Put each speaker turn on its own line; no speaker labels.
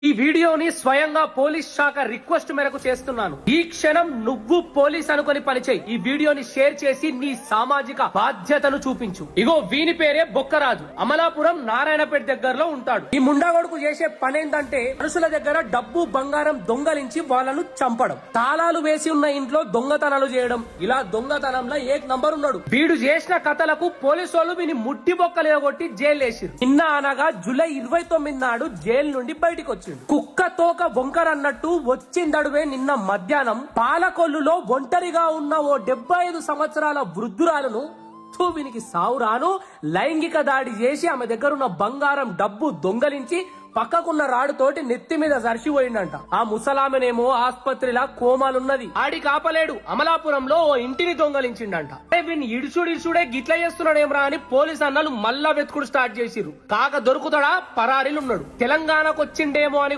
ఈ వీడియోని స్వయంగా పోలీస్ శాఖ రిక్వెస్ట్ మేరకు చేస్తున్నాను. ఈ క్షణం నువ్వు పోలీస్ అనుకుని పనిచేయి. ఈ వీడియోని షేర్ చేసి నీ సామాజిక బాధ్యతను చూపించు. ఇగో వీని పేరే బొక్కరాజు. అమలాపురం నారాయణపేట దగ్గరలో ఉంటాడు. ఈ ముండాగొడుకు చేసే పని ఏంటంటే మనుషుల దగ్గర డబ్బు బంగారం దొంగలించి వాళ్ళను చంపడం, తాళాలు వేసి ఉన్న ఇంట్లో దొంగతనాలు చేయడం. ఇలా దొంగతనంలో ఏక్ నంబర్ ఉన్నాడు. వీడు చేసిన కథలకు పోలీసు వాళ్ళు వీని ముట్టి బొక్కలు కొట్టి జైలు వేసిరు. నిన్న అనగా జూలై 29 నాడు జైలు నుండి బయటికి వచ్చిండు. కుక్క తోక బొంకర్ అన్నట్టు వచ్చిందడువే నిన్న మధ్యాహ్నం పాలకొల్లులో ఒంటరిగా ఉన్న ఓ 75 సంవత్సరాల వృద్ధురాలను వీనికి సావురాను లైంగిక దాడి చేసి ఆమె దగ్గర ఉన్న బంగారం డబ్బు దొంగలించి పక్కకున్న రాడుతోటి నెత్తి మీద జరిసిపోయిందంట. ఆ ముసలామెనేమో ఆస్పత్రిలా కోమాలున్నది. ఆడి కాపలేడు అమలాపురంలో ఓ ఇంటిని దొంగలించిండంట. వీని ఇడుచుడే గిట్ల చేస్తున్నాడేమ్రా అని పోలీస్ అన్నలు మళ్ళా వెతుకుడు స్టార్ట్ చేసిర్రు. కాక దొరుకుతాడా పరారీలున్నాడు. తెలంగాణకు వచ్చిండేమో అని